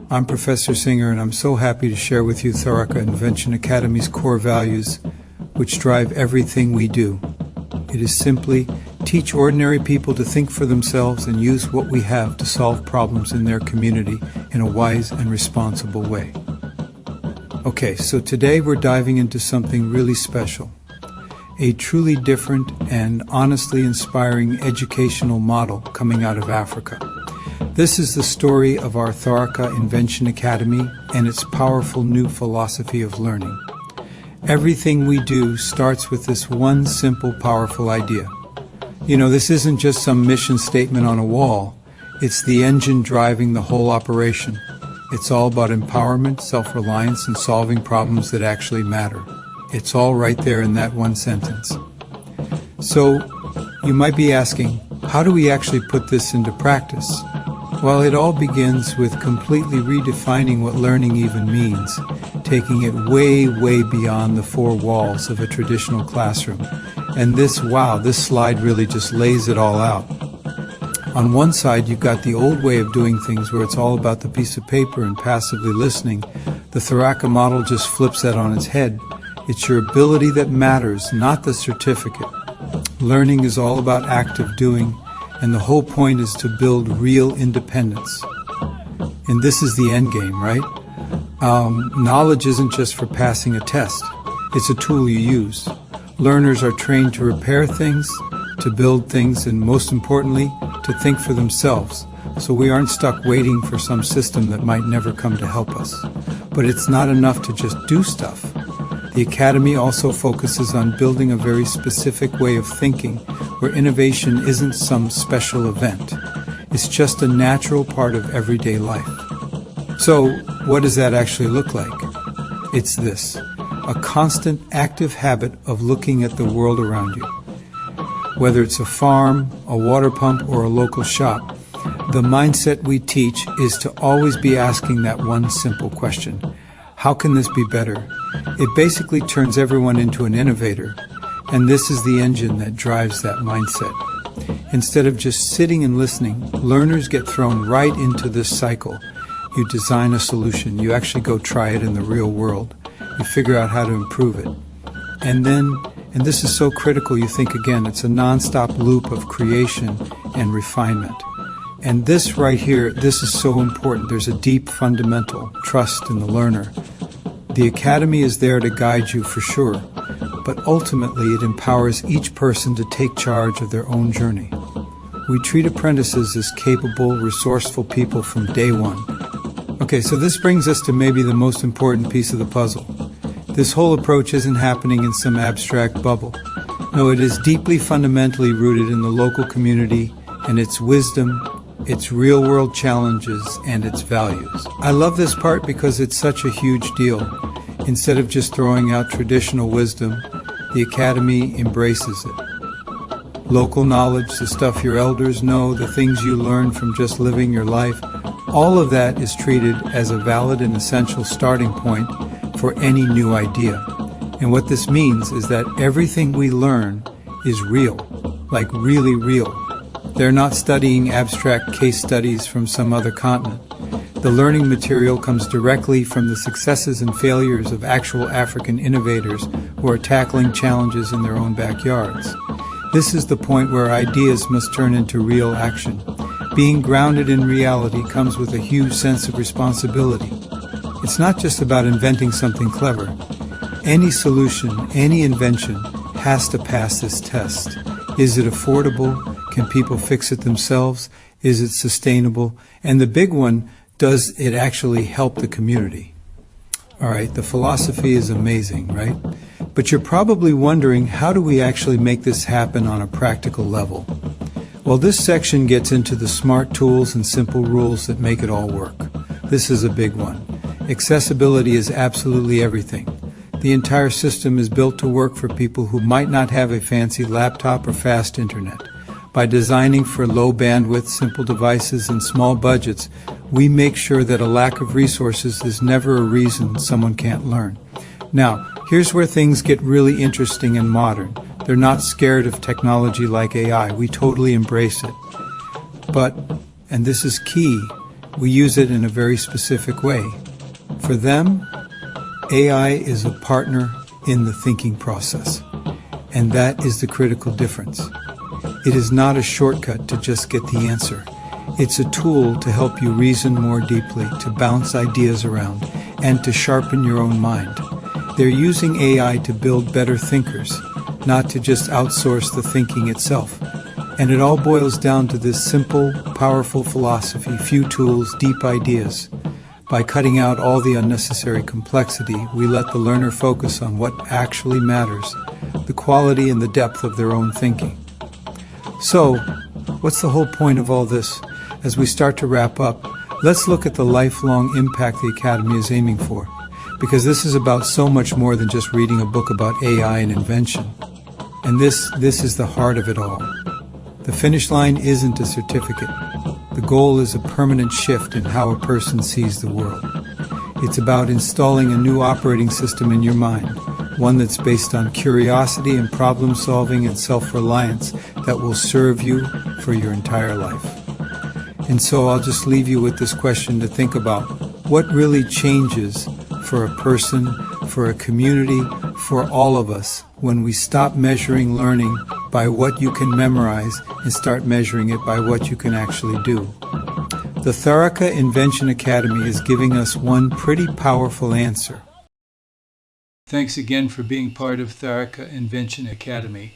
I'm Professor Singer, and I'm so happy to share with you THARAKA Invention Academy's core values, which drive everything we do. It is simply teach ordinary people to think for themselves and use what we have to solve problems in their community in a wise and responsible way. Okay, so today we're diving into something really special. A truly different and honestly inspiring educational model coming out of Africa. This is the story of our THARAKA Invention Academy and its powerful new philosophy of learning. Everything we do starts with this one simple, powerful idea. You know, this isn't just some mission statement on a wall. It's the engine driving the whole operation. It's all about empowerment, self-reliance, and solving problems that actually matter. It's all right there in that one sentence. So, you might be asking, how do we actually put this into practice? Well, it all begins with completely redefining what learning even means, taking it way, way beyond the four walls of a traditional classroom. And this slide really just lays it all out. On one side, you've got the old way of doing things where it's all about the piece of paper and passively listening. The THARAKA model just flips that on its head. It's your ability that matters, not the certificate. Learning is all about active doing, and the whole point is to build real independence. And this is the end game, right? Knowledge isn't just for passing a test. It's a tool you use. Learners are trained to repair things, to build things, and most importantly, to think for themselves. So we aren't stuck waiting for some system that might never come to help us. But it's not enough to just do stuff. The Academy also focuses on building a very specific way of thinking where innovation isn't some special event. It's just a natural part of everyday life. So, what does that actually look like? It's this: a constant active habit of looking at the world around you. Whether it's a farm, a water pump, or a local shop, the mindset we teach is to always be asking that one simple question: how can this be better? It basically turns everyone into an innovator, and this is the engine that drives that mindset. Instead of just sitting and listening, learners get thrown right into this cycle. You design a solution, you actually go try it in the real world, you figure out how to improve it. And this is so critical, you think again, it's a non-stop loop of creation and refinement. And this right here, this is so important. There's a deep fundamental trust in the learner. The Academy is there to guide you for sure, but ultimately it empowers each person to take charge of their own journey. We treat apprentices as capable, resourceful people from day one. Okay, so this brings us to maybe the most important piece of the puzzle. This whole approach isn't happening in some abstract bubble. No, it is deeply fundamentally rooted in the local community and its wisdom, its real-world challenges, and its values. I love this part because it's such a huge deal. Instead of just throwing out traditional wisdom, the Academy embraces it. Local knowledge, the stuff your elders know, the things you learn from just living your life, all of that is treated as a valid and essential starting point for any new idea. And what this means is that everything we learn is real, like really real. They're not studying abstract case studies from some other continent. The learning material comes directly from the successes and failures of actual African innovators who are tackling challenges in their own backyards. This is the point where ideas must turn into real action. Being grounded in reality comes with a huge sense of responsibility. It's not just about inventing something clever. Any solution, any invention has to pass this test. Is it affordable? Can people fix it themselves? Is it sustainable? And the big one, does it actually help the community? All right, the philosophy is amazing, right? But you're probably wondering, how do we actually make this happen on a practical level? Well, this section gets into the smart tools and simple rules that make it all work. This is a big one. Accessibility is absolutely everything. The entire system is built to work for people who might not have a fancy laptop or fast internet. By designing for low bandwidth, simple devices, and small budgets, we make sure that a lack of resources is never a reason someone can't learn. Now, here's where things get really interesting and modern. They're not scared of technology like AI. We totally embrace it. But, and this is key, We use it in a very specific way. For them, AI is a partner in the thinking process, and that is the critical difference. It is not a shortcut to just get the answer. It's a tool to help you reason more deeply, to bounce ideas around, and to sharpen your own mind. They're using AI to build better thinkers, not to just outsource the thinking itself. And it all boils down to this simple, powerful philosophy: few tools, deep ideas. By cutting out all the unnecessary complexity, we let the learner focus on what actually matters, the quality and the depth of their own thinking. So, what's the whole point of all this? As we start to wrap up, let's look at the lifelong impact the Academy is aiming for, because this is about so much more than just reading a book about AI and invention. And this is the heart of it all. The finish line isn't a certificate. The goal is a permanent shift in how a person sees the world. It's about installing a new operating system in your mind, one that's based on curiosity and problem solving and self-reliance that will serve you for your entire life. And so I'll just leave you with this question to think about: what really changes for a person, for a community, for all of us when we stop measuring learning by what you can memorize and start measuring it by what you can actually do? The THARAKA Invention Academy is giving us one pretty powerful answer. Thanks again for being part of THARAKA Invention Academy.